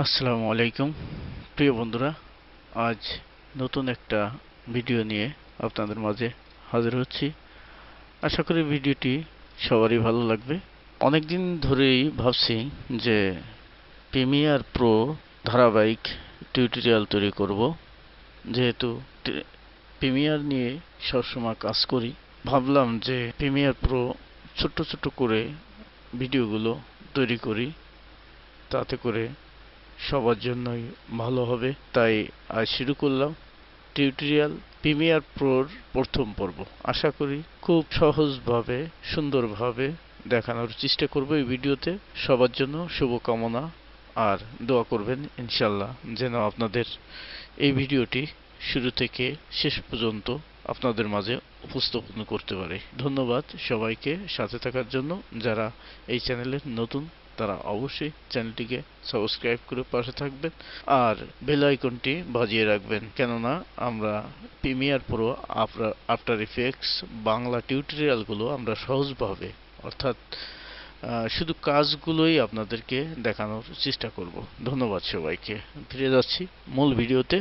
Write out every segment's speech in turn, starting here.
আসসালামু আলাইকুম প্রিয় বন্ধুরা, আজ নতুন একটা ভিডিও নিয়ে আপনাদের মাঝে হাজির হচ্ছি। আশা করি ভিডিওটি সবারই ভালো লাগবে। অনেকদিন ধরেই ভাবছি যে প্রিমিয়ার প্রো ধারাবাহিক টিউটোরিয়াল তৈরি করব। যেহেতু প্রিমিয়ার নিয়ে সবসময় কাজ করি, ভাবলাম যে প্রিমিয়ার প্রো ছোট্ট ছোট্ট করে ভিডিওগুলো তৈরি করি, তাতে করে সবার জন্যই ভালো হবে। তাই আজ শুরু করলাম টিউটোরিয়াল প্রিমিয়ার প্রোর প্রথম পর্ব। আশা করি খুব সহজভাবে সুন্দরভাবে দেখানোর চেষ্টা করব এই ভিডিওতে। সবার জন্য শুভকামনা আর দোয়া করবেন ইনশাল্লাহ যেন আপনাদের এই ভিডিওটি শুরু থেকে শেষ পর্যন্ত আপনাদের মাঝে উপস্থাপন করতে পারে। ধন্যবাদ সবাইকে সাথে থাকার জন্য। যারা এই চ্যানেলের নতুন তারা অবশ্যই চ্যানেলটিকে সাবস্ক্রাইব করে পাশে থাকবেন আর বেল আইকনটি বাজিয়ে রাখবেন, কেননা আমরা Premiere Pro After Effects Bangla টিউটোরিয়ালগুলো আমরা সহজভাবে, অর্থাৎ শুধু কাজগুলোই আপনাদেরকে দেখানোর চেষ্টা করব। ধন্যবাদ সবাইকে। ফিরে যাচ্ছি মূল ভিডিওতে,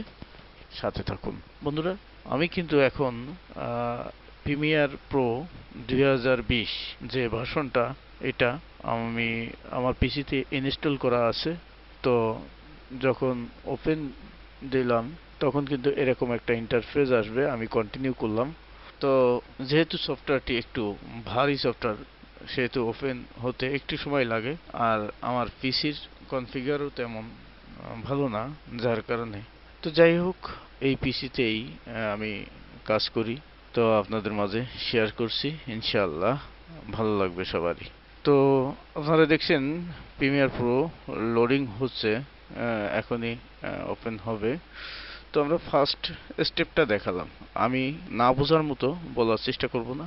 সাথে থাকুন বন্ধুরা। আমি কিন্তু এখন প্রিমিয়ার প্রো 2020 যে ভার্সনটা, এটা আমি আমার পিসিতে ইনস্টল করা আছে। তো যখন ওপেন দিলাম তখন কিন্তু এরকম একটা ইন্টারফেস আসবে। আমি কন্টিনিউ করলাম। তো যেহেতু সফটওয়্যারটি একটু ভারী সফটওয়্যার, সেহেতু ওপেন হতে একটু সময় লাগে। আর আমার পিসির কনফিগারও তেমন ভালো না, যার কারণে। তো যাই হোক, এই পিসিতেই আমি কাজ করি, তো আপনাদের মাঝে শেয়ার করছি। ইনশাআল্লাহ ভালো লাগবে সবারই। তো আপনারা দেখছেন প্রিমিয়ার প্রো লোডিং হচ্ছে, এখনই ওপেন হবে। তো আমরা ফার্স্ট স্টেপটা দেখালাম। আমি না বোঝার মতো বলার চেষ্টা করব না,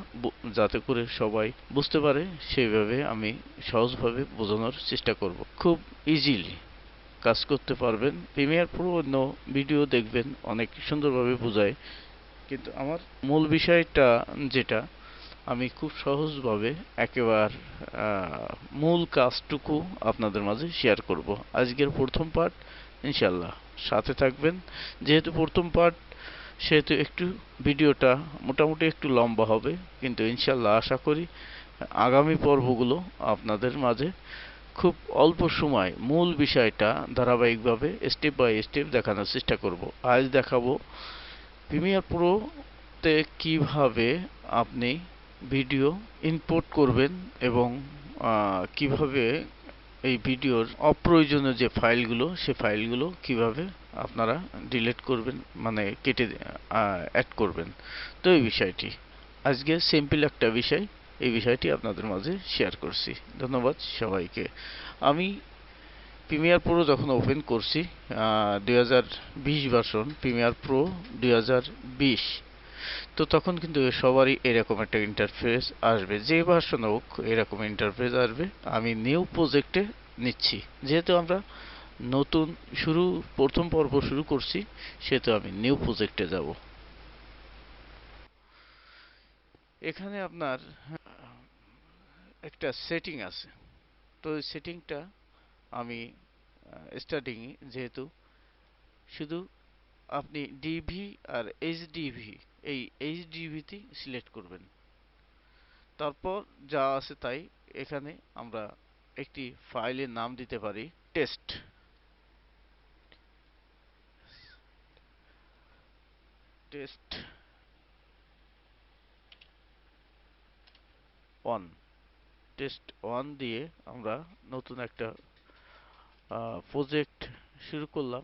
যাতে করে সবাই বুঝতে পারে সেইভাবে আমি সহজভাবে বোঝানোর চেষ্টা করব। খুব ইজিলি কাজ করতে পারবেন। প্রিমিয়ার প্রো অন্য ভিডিও দেখবেন অনেক সুন্দরভাবে বোঝায়, কিন্তু আমার মূল বিষয়টা যেটা, আমি খুব সহজভাবে একেবারে মূল কাজটুকু আপনাদের মাঝে শেয়ার করব। আজকের প্রথম পার্ট, ইনশাল্লাহ সাথে থাকবেন। যেহেতু প্রথম পার্ট, সেহেতু একটু ভিডিওটা মোটামুটি একটু লম্বা হবে, কিন্তু ইনশাল্লাহ আশা করি আগামী পর্বগুলো আপনাদের মাঝে খুব অল্প সময় মূল বিষয়টা ধারাবাহিকভাবে স্টেপ বাই স্টেপ দেখানোর চেষ্টা করব। আজ দেখাবো প্রিমিয়ার প্রোতে কিভাবে আপনি ভিডিও ইম্পোর্ট করবেন এবং কিভাবে এই ভিডিওর অপ্রয়োজনীয় যে ফাইলগুলো, সে ফাইলগুলো কিভাবে আপনারা ডিলিট করবেন, মানে কেটে অ্যাড করবেন। তো এই বিষয়টি আজকে সিম্পল একটা বিষয়, এই বিষয়টি আপনাদের মাঝে শেয়ার করছি। ধন্যবাদ সবাইকে। আমি প্রিমিয়ার প্রো যখন ওপেন করছি, 2020 ভার্সন প্রিমিয়ার প্রো 2020, তো তখন কিন্তু সবারই এরকম একটা ইন্টারফেস আসবে। যে ভার্সন হোক এরকম ইন্টারফেস আসবে। আমি নিউ প্রজেক্টে নিচ্ছি, যেহেতু আমরা নতুন প্রথম পর্ব শুরু করছি, সেহেতু আমি নিউ প্রজেক্টে যাব। এখানে আপনার একটা সেটিং আছে। তো এই সেটিংটা আমি স্টার্টিং, যেহেতু শুধু আপনি ডিভি আর এইচডিভি, এই এইচডিভিতে সিলেক্ট করবেন। তারপর যা আছে তাই, এখানে আমরা একটি ফাইলের নাম দিতে পারি টেস্ট টেস্ট 1, টেস্ট 1 দিয়ে আমরা নতুন একটা প্রজেক্ট শুরু করলাম।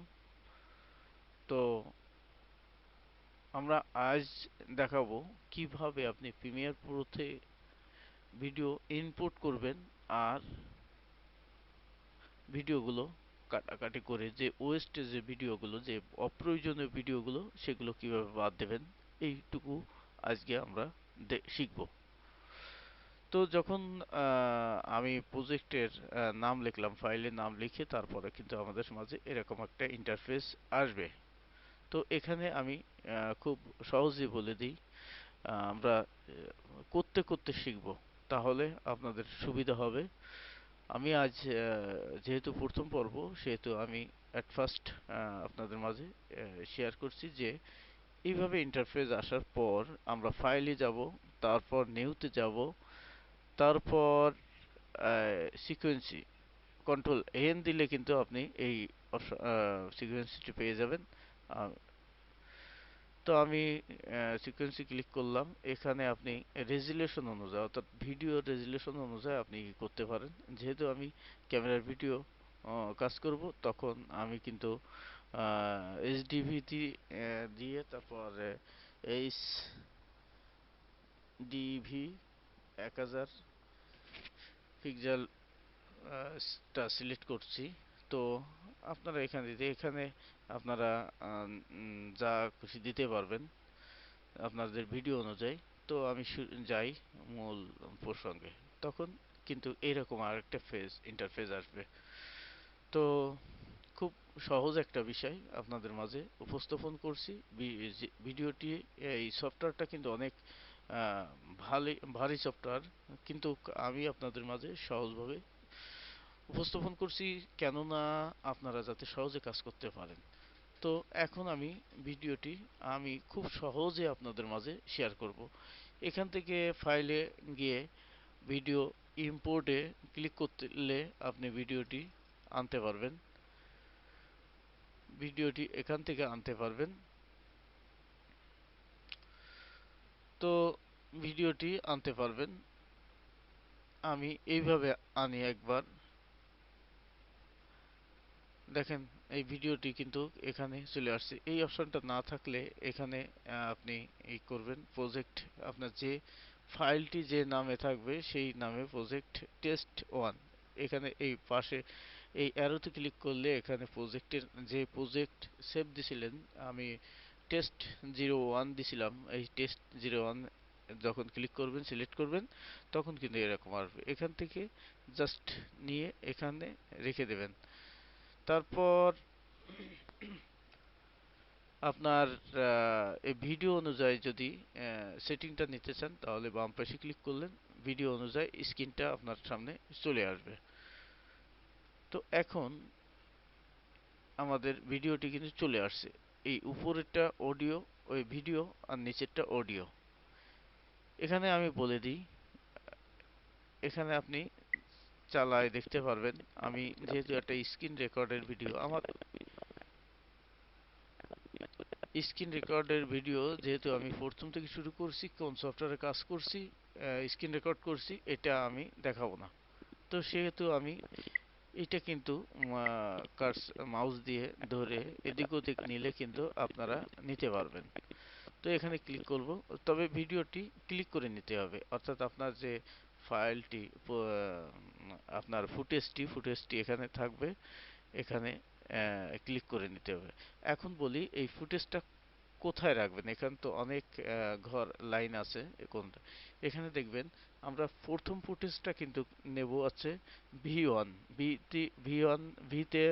তো আমরা আজ দেখাবো কিভাবে আপনি প্রিমিয়ার প্রোতে ভিডিও ইনপুট করবেন আর ভিডিওগুলো কাটাকাটি করে যে ওয়েস্টেজ যে ভিডিওগুলো, যে অপ্রয়োজনীয় ভিডিওগুলো, সেগুলো কিভাবে বাদ দেবেন, এইটুকু আজকে আমরা শিখব। তো যখন আমি প্রজেক্টের নাম লিখলাম, ফাইলের নাম লিখে তারপরে কিন্তু আমাদের মাঝে এরকম একটা ইন্টারফেস আসবে। তো এখানে আমি খুব সহজেই বলে দিই, আমরা করতে করতে শিখব, তাহলে আপনাদের সুবিধা হবে। আমি আজ যেহেতু প্রথম পর্ব, সেহেতু আমি অ্যাট ফার্স্ট আপনাদের মাঝে শেয়ার করছি যে এইভাবে ইন্টারফেস আসার পর আমরা ফাইলে যাব, তারপর নিউতে যাব, তারপর সিকোয়েন্সি কন্ট্রোল এন দিলে কিন্তু আপনি এই সিকোয়েন্সিটি পেয়ে যাবেন। আহ, তো আমি সিকোয়েন্সি ক্লিক করলাম। এখানে আপনি রেজুলেশন অনুযায়ী, অর্থাৎ ভিডিও রেজুলেশন অনুযায়ী আপনি করতে পারেন। যেহেতু আমি ক্যামেরার ভিডিও কাজ করব, তখন আমি কিন্তু এইচডিভি দিয়ে তারপর এইচ ডিভি 1000 পিক্সেল টা সিলেক্ট করছি। তো আপনারা এখানে আপনারা যা খুশি দিতে পারবেন আপনাদের ভিডিও অনুযায়ী। তো আমি যাই মূল প্রসঙ্গে, তখন কিন্তু এরকম আরেকটা ইন্টারফেস আসবে। তো খুব সহজ একটা বিষয় আপনাদের মাঝে উপস্থাপন করছি। ভিডিওটি, এই সফটওয়্যারটা কিন্তু অনেক ভারী সফটওয়্যার, কিন্তু আমি আপনাদের মাঝে সহজভাবে উপস্থাপন করছি, কেননা আপনারা যাতে সহজে কাজ করতে পারেন। তো এখন ভিডিওটি আমি খুব সহজে আপনাদের মাঝে শেয়ার করব। এখান থেকে ফাইলে গিয়ে ভিডিও ইম্পোর্টে ক্লিক করলে আপনি ভিডিওটি আনতে পারবেন। ভিডিওটি এখান থেকে আনতে পারবেন। তো ভিডিওটি আনতে পারবেন। আমি এইভাবে আনি একবার। দেখেন, এই ভিডিওটি কিন্তু এখানে চলে আসছে। এই অপশনটা না থাকলে এখানে আপনি এই করবেন প্রজেক্ট, আপনার যে ফাইলটি যে নামে থাকবে সেই নামে প্রজেক্ট টেস্ট 1। এখানে এই পাশে এই অ্যারোতে ক্লিক করলে এখানে প্রজেক্টের যে প্রজেক্ট সেভ দিছিলেন, আমি টেস্ট 01 দিছিলাম। এই টেস্ট 01 যখন ক্লিক করবেন, সিলেক্ট করবেন, তখন কিন্তু এরকম আসবে। এখান থেকে জাস্ট নিয়ে এখানে রেখে দেবেন। তারপর আপনার এই ভিডিও অনুযায়ী যদি সেটিংটা নিতে চান, তাহলে বাম পাশে ক্লিক করলেন, ভিডিও অনুযায়ী স্ক্রিনটা আপনার সামনে চলে আসবে। তো এখন আমাদের ভিডিওটি কিন্তু চলে আসছে। এই উপরেরটা অডিও, ওই ভিডিও, আর নিচেরটা অডিও। এখানে আমি বলে দিই, এখানে আপনি চালায় দেখতে পারবেন। আমি যেহেতু একটা স্ক্রিন রেকর্ডের ভিডিও, আমার স্ক্রিন রেকর্ডের ভিডিও যেহেতু আমি প্রথম থেকে শুরু করছি, কোন সফটওয়্যারে কাজ করছি, স্ক্রিন রেকর্ড করছি, এটা আমি দেখাবো না। তো সেহেতু আমি এটা কিন্তু মাউস দিয়ে ধরে এদিক ওদিক নিলে কিন্তু আপনারা নিতে পারবেন। তো এখানে ক্লিক করব। তবে ভিডিওটি ক্লিক করে নিতে হবে, অর্থাৎ আপনার যে ফাইলটি, আপনার ফুটেজটি এখানে থাকবে। এখানে ক্লিক করে নিতে হবে। এখন বলি, এই ফুটেজটা কোথায় রাখবেন। এখানে তো অনেক ঘর লাইন আছে। কোনটা এখানে দেখবেন, আমরা প্রথম ফুটেজটা কিন্তু নেব আছে V1, V1, ভিতে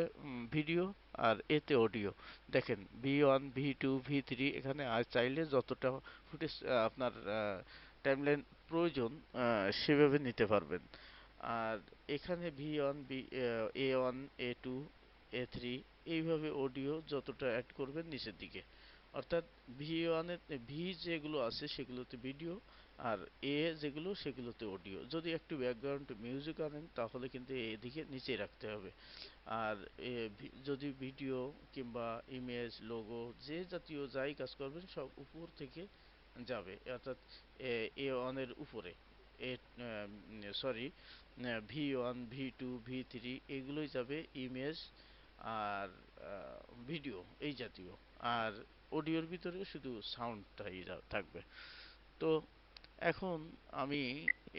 ভিডিও, আর এতে অডিও। দেখেন V1, V2, V3, এখানে চাইলে যতটা ফুটেজ আপনার টাইমলাইন প্রয়োজন সেভাবে নিতে পারবেন। আর এখানে V1, A1, A2, A3, এইভাবে অডিও যতটা অ্যাড করবেন নিচের দিকে। অর্থাৎ V1 এর ভি যেগুলো আছে সেগুলোতে ভিডিও, আর এ যেগুলো সেগুলোতে অডিও। যদি একটু ব্যাকগ্রাউন্ড মিউজিক আনেন, তাহলে কিন্তু এদিকে নিচে রাখতে হবে। আর যদি ভিডিও কিংবা ইমেজ, লোগো, যে জাতীয় যাই কাজ করবেন, সব উপর থেকে যাবে। অর্থাৎ A1 এর উপরে, এ সরি V1, V2, V3 এগুলোই যাবে ইমেজ আর ভিডিও এই জাতীয়। আর অডিওর ভিতরে শুধু সাউন্ডটাই থাকবে। তো এখন আমি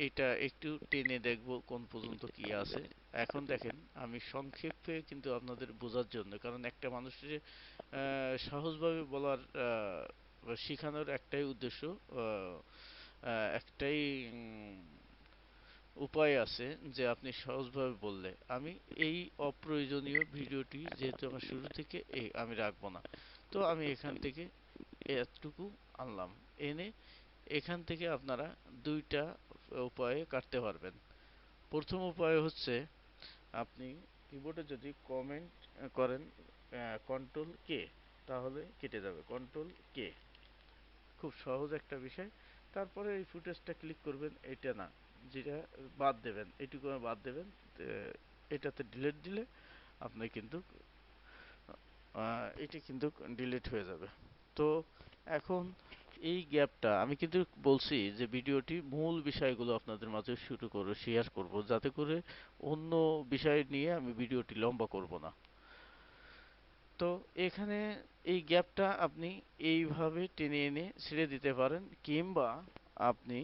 এটা একটু টেনে দেখব কোন পর্যন্ত কি আছে। এখন দেখেন, আমি সংক্ষেপে কিন্তু আপনাদের বোঝার জন্য, কারণ একটা মানুষের সহজভাবে বলার বা শেখানোর একটাই উদ্দেশ্য, একটাই উপায় আছে, যে আপনি সহজভাবে বললে। আমি এই অপ্রয়োজনীয় ভিডিওটি যেহেতু আমার শুরু থেকে আমি রাখবো না। তো আমি এখান থেকে এতটুকু আনলাম। এনে এখান থেকে আপনারা দুইটা উপায়ে কাটতে পারবেন। প্রথম উপায় হচ্ছে আপনি কিবোর্ডে যদি কমেন্ট করেন কন্ট্রোল কে, তাহলে কেটে যাবে। কন্ট্রোল কে, খুব সহজ একটা বিষয়। তারপরে এই ফুটেজটা ক্লিক করবেন, এটা না, যেটা বাদ দেবেন, এটুকু বাদ দেবেন। এটাতে ডিলিট দিলে আপনি কিন্তু এটি কিন্তু ডিলিট হয়ে যাবে। তো এখন এই গ্যাপটা আমি কিন্তু বলছি যে ভিডিওটি মূল বিষয়গুলো আপনাদের মাঝে শেয়ার করব, যাতে করে অন্য বিষয় নিয়ে আমি ভিডিওটি লম্বা করব না। তো এখানে এই গ্যাপটা আপনি এইভাবে টেনে এনে ছেড়ে দিতে পারেন, কিংবা আপনি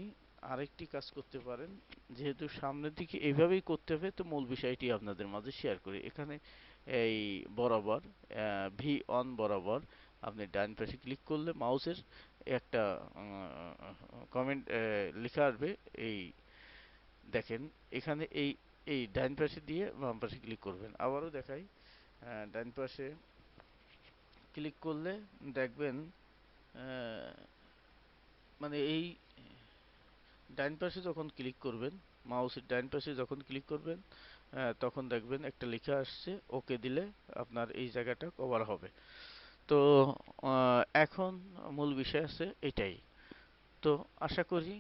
আরেকটি কাজ করতে পারেন। যেহেতু সামনের দিকে এইভাবেই করতে হবে, তো মূল বিষয়টি আপনাদের মাঝে শেয়ার করি। এখানে এই বরাবর ভি অন বরাবর আপনি ডান পাশে ক্লিক করলে মাউসের একটা কমেন্ট লেখা আসবে। এই দেখেন, এখানে এই এই ডান পাশে দিয়ে বাম পাশে ক্লিক করবেন। আবারও দেখাই, ডান পাশে ক্লিক করলে দেখবেন মানে এই ডান পাশে যখন ক্লিক করবেন, মাউসের ডান পাশে যখন ক্লিক করবেন, তখন দেখবেন একটা লেখা আসছে, ওকে দিলে আপনার এই জায়গাটা কভার হবে। তো এখন মূল বিষয় আছে এটাই। তো আশা করি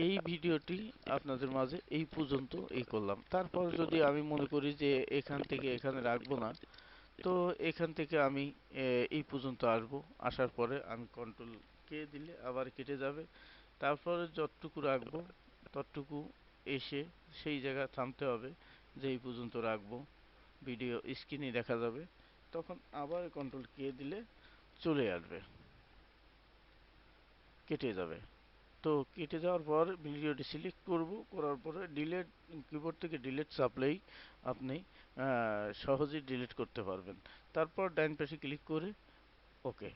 এই ভিডিওটি আপনাদের মাঝে এই পর্যন্ত করলাম। তারপর যদি আমি মনে করি যে এখান থেকে এখানে রাখবো না, তো এখান থেকে আমি এই পর্যন্ত আসবো। আসার পরে আমি কন্ট্রোল কে দিলে আবার কেটে যাবে। তারপরে যতটুকু রাখবো ততটুকু এসে সেই জায়গায় থামতে হবে, যে এই পর্যন্ত রাখবো। ভিডিও স্ক্রিনে দেখা যাবে, তখন আবার কন্ট্রোল কে দিলে চলে আসবে, কেটে যাবে। তো কেটে যাওয়ার পর ভিডিওটি সিলেক্ট করব, করার পরে ডিলিট, কিবোর্ড থেকে ডিলিট চাপলেই আপনি সহজেই ডিলিট করতে পারবেন। তারপর ডান পাশে ক্লিক করে ওকে,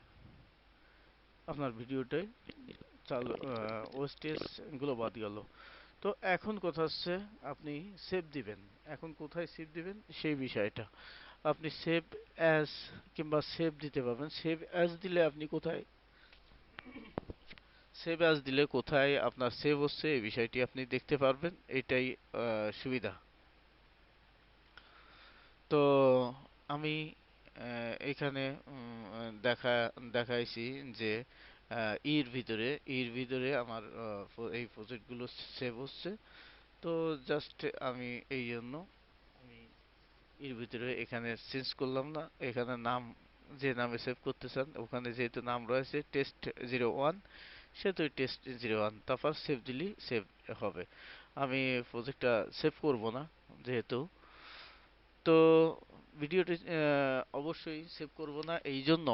আপনার ভিডিওটাই চালু, ওএসটিএস গুলো বাদ গেল। তো এখন কথা হচ্ছে আপনি সেভ দিবেন। এখন কোথায় সেভ দিবেন সেই বিষয়টা। আপনি সেভ অ্যাজ কিংবা সেভ দিতে পারবেন। সেভ অ্যাজ দিলে আপনি কোথায় সেভ অ্যাজ দিলে কোথায় আপনার সেভ হচ্ছে এই বিষয়টি আপনি দেখতে পারবেন। এটাই সুবিধা। তো আমি এখানে দেখাইছি যে এর ভিতরে আমার এই প্রজেক্টগুলো সেভ হচ্ছে। তো জাস্ট আমি এই জন্য আমি এর ভিতরে এখানে চেঞ্জ করলাম না। এখানে নাম, যে নামে সেভ করতে চান, ওখানে যেহেতু নাম রয়েছে টেস্ট 01, সেহেতু টেস্ট 01, তারপর সেভ দিলেই সেভ হবে। আমি প্রজেক্টটা সেভ করব না যেহেতু। তো ভিডিওটি অবশ্যই সেভ করব না, এই জন্য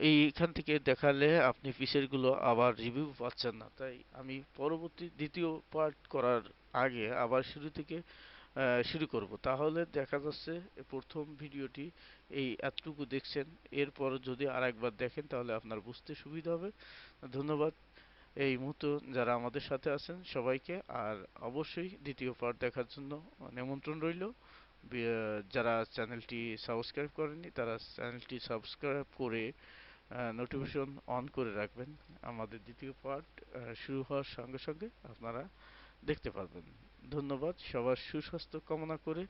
এইখান থেকে দেখালে আপনি পিসের গুলো আবার রিভিউ পাচ্ছেন না। তাই আমি পরবর্তী দ্বিতীয় পার্ট করার আগে আবার শুরু থেকে শুরু করব। তাহলে দেখা যাচ্ছে প্রথম ভিডিওটি এই এতটুকু দেখছেন, এরপর যদি আরেকবার দেখেন তাহলে আপনার বুঝতে সুবিধা হবে। ধন্যবাদ এই মুহূর্তে যারা আমাদের সাথে আছেন সবাইকে। আর অবশ্যই দ্বিতীয় পার্ট দেখার জন্য নিমন্ত্রণ রইল। যারা চ্যানেলটি সাবস্ক্রাইব করেননি তারা চ্যানেলটি সাবস্ক্রাইব করে নোটিফিকেশন অন করে রাখবেন। আমাদের দ্বিতীয় পার্ট শুরু হওয়ার সঙ্গে সঙ্গে আপনারা দেখতে পারবেন। ধন্যবাদ, সবার সুস্বাস্থ্য কামনা করে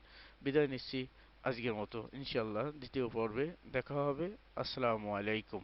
বিদায় নিচ্ছি আজকের মতো। ইনশাআল্লাহ দ্বিতীয় পর্বে দেখা হবে। আসসালামু আলাইকুম।